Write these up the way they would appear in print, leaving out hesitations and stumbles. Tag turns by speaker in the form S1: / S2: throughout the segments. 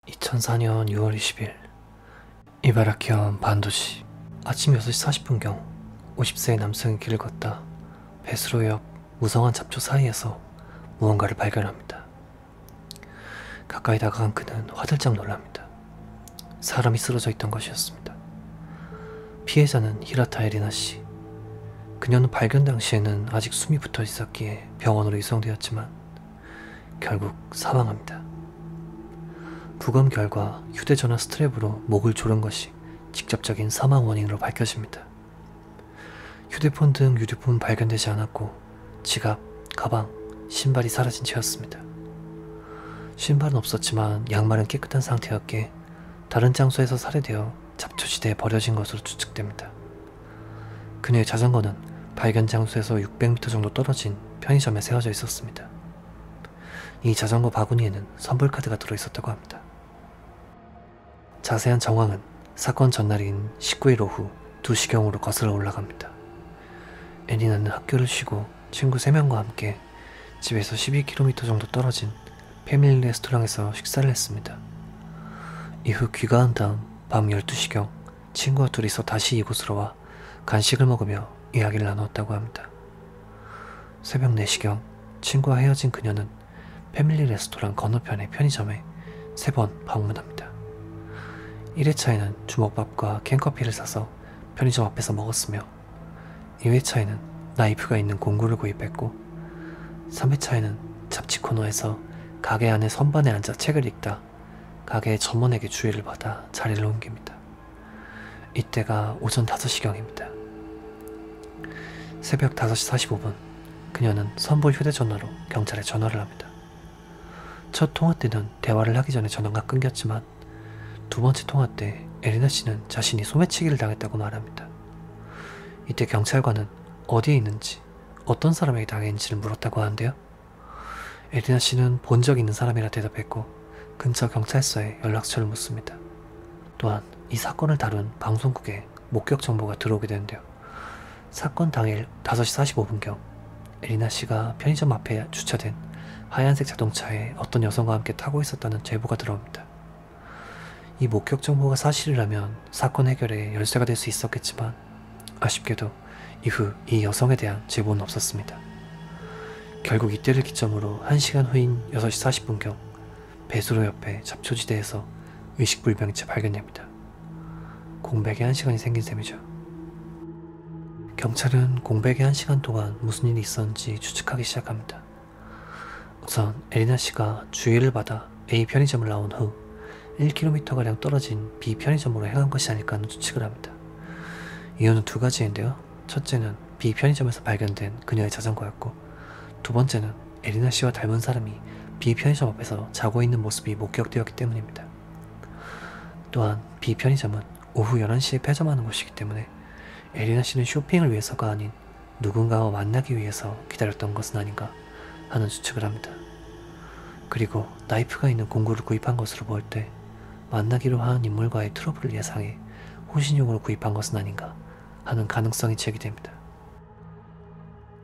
S1: 2004년 6월 20일 이바라키현 반도시 아침 6시 40분경 50세의 남성이 길을 걷다 배수로 옆 무성한 잡초 사이에서 무언가를 발견합니다. 가까이 다가간 그는 화들짝 놀랍니다. 사람이 쓰러져 있던 것이었습니다. 피해자는 히라타 에리나 씨. 그녀는 발견 당시에는 아직 숨이 붙어 있었기에 병원으로 이송되었지만 결국 사망합니다. 부검 결과 휴대전화 스트랩으로 목을 조른 것이 직접적인 사망 원인으로 밝혀집니다. 휴대폰 등 유류품은 발견되지 않았고 지갑, 가방, 신발이 사라진 채였습니다. 신발은 없었지만 양말은 깨끗한 상태였기에 다른 장소에서 살해되어 잡초지대에 버려진 것으로 추측됩니다. 그녀의 자전거는 발견 장소에서 600m 정도 떨어진 편의점에 세워져 있었습니다. 이 자전거 바구니에는 선불카드가 들어있었다고 합니다. 자세한 정황은 사건 전날인 19일 오후 2시경으로 거슬러 올라갑니다. 에리나는 학교를 쉬고 친구 3명과 함께 집에서 12km 정도 떨어진 패밀리 레스토랑에서 식사를 했습니다. 이후 귀가한 다음 밤 12시경 친구와 둘이서 다시 이곳으로 와 간식을 먹으며 이야기를 나누었다고 합니다. 새벽 4시경 친구와 헤어진 그녀는 패밀리 레스토랑 건너편의 편의점에 3번 방문합니다. 1회차에는 주먹밥과 캔커피를 사서 편의점 앞에서 먹었으며 2회차에는 나이프가 있는 공구를 구입했고 3회차에는 잡지 코너에서 가게 안에 선반에 앉아 책을 읽다 가게의 점원에게 주의를 받아 자리를 옮깁니다. 이때가 오전 5시경입니다. 새벽 5시 45분 그녀는 선불 휴대전화로 경찰에 전화를 합니다. 첫 통화 때는 대화를 하기 전에 전화가 끊겼지만 두 번째 통화 때 에리나 씨는 자신이 소매치기를 당했다고 말합니다. 이때 경찰관은 어디에 있는지 어떤 사람에게 당했는지를 물었다고 하는데요. 에리나 씨는 본 적 있는 사람이라 대답했고 근처 경찰서에 연락처를 묻습니다. 또한 이 사건을 다룬 방송국에 목격 정보가 들어오게 되는데요. 사건 당일 5시 45분경 에리나 씨가 편의점 앞에 주차된 하얀색 자동차에 어떤 여성과 함께 타고 있었다는 제보가 들어옵니다. 이 목격 정보가 사실이라면 사건 해결에 열쇠가 될 수 있었겠지만 아쉽게도 이후 이 여성에 대한 제보는 없었습니다. 결국 이때를 기점으로 1시간 후인 6시 40분경 배수로 옆에 잡초지대에서 의식불명의 채 발견됩니다. 공백의 1시간이 생긴 셈이죠. 경찰은 공백의 1시간 동안 무슨 일이 있었는지 추측하기 시작합니다. 우선 에리나 씨가 주의를 받아 A 편의점을 나온 후 1km가량 떨어진 B 편의점으로 향한 것이 아닐까 하는 추측을 합니다. 이유는 두 가지인데요. 첫째는 B 편의점에서 발견된 그녀의 자전거였고 두 번째는 에리나 씨와 닮은 사람이 B 편의점 앞에서 자고 있는 모습이 목격되었기 때문입니다. 또한 B 편의점은 오후 11시에 폐점하는 곳이기 때문에 에리나 씨는 쇼핑을 위해서가 아닌 누군가와 만나기 위해서 기다렸던 것은 아닌가 하는 추측을 합니다. 그리고 나이프가 있는 공구를 구입한 것으로 볼 때 만나기로 한 인물과의 트러블을 예상해 호신용으로 구입한 것은 아닌가 하는 가능성이 제기됩니다.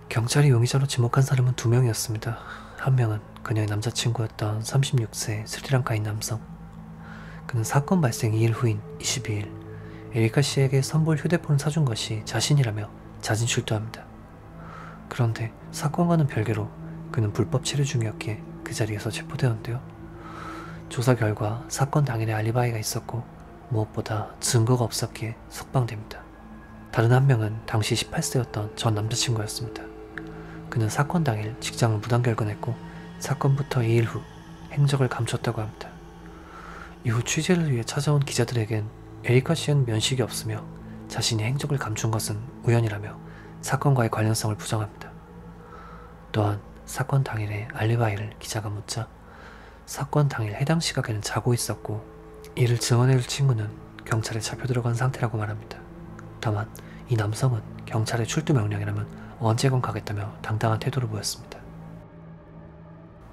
S1: 경찰이 용의자로 지목한 사람은 2명이었습니다. 한 명은 그녀의 남자친구였던 36세 스리랑카인 남성. 그는 사건 발생 2일 후인 22일 에리카 씨에게 선불 휴대폰을 사준 것이 자신이라며 자진 출두합니다. 그런데 사건과는 별개로 그는 불법 체류 중이었기에 그 자리에서 체포되었는데요. 조사 결과 사건 당일에 알리바이가 있었고 무엇보다 증거가 없었기에 석방됩니다. 다른 한 명은 당시 18세였던 전 남자친구였습니다. 그는 사건 당일 직장을 무단결근했고 사건부터 2일 후 행적을 감췄다고 합니다. 이후 취재를 위해 찾아온 기자들에겐 에리카 씨는 면식이 없으며 자신이 행적을 감춘 것은 우연이라며 사건과의 관련성을 부정합니다. 또한 사건 당일의 알리바이를 기자가 묻자 사건 당일 해당 시각에는 자고 있었고 이를 증언해줄 친구는 경찰에 잡혀 들어간 상태라고 말합니다. 다만 이 남성은 경찰의 출두 명령이라면 언제건 가겠다며 당당한 태도를 보였습니다.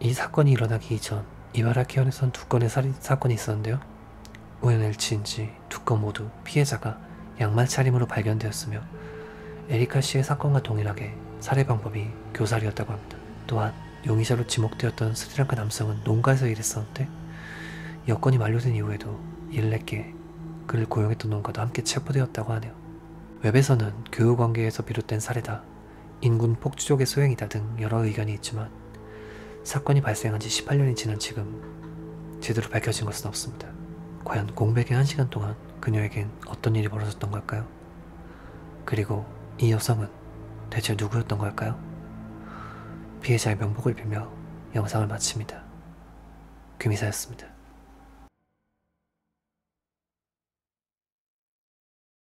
S1: 이 사건이 일어나기 이전 이바라키현에선 2건의 살인 사건이 있었는데요. 우연일치인지 2건 모두 피해자가 양말 차림으로 발견되었으며 에리카 씨의 사건과 동일하게 살해 방법이 교살이었다고 합니다. 또한 용의자로 지목되었던 스리랑카 남성은 농가에서 일했었는데 여건이 만료된 이후에도 14개 그를 고용했던 놈과도 함께 체포되었다고 하네요. 웹에서는 교우관계에서 비롯된 사례다, 인군 폭주족의 소행이다 등 여러 의견이 있지만 사건이 발생한 지 18년이 지난 지금 제대로 밝혀진 것은 없습니다. 과연 공백의 1시간 동안 그녀에겐 어떤 일이 벌어졌던 걸까요? 그리고 이 여성은 대체 누구였던 걸까요? 피해자의 명복을 빌며 영상을 마칩니다. 귀미사였습니다.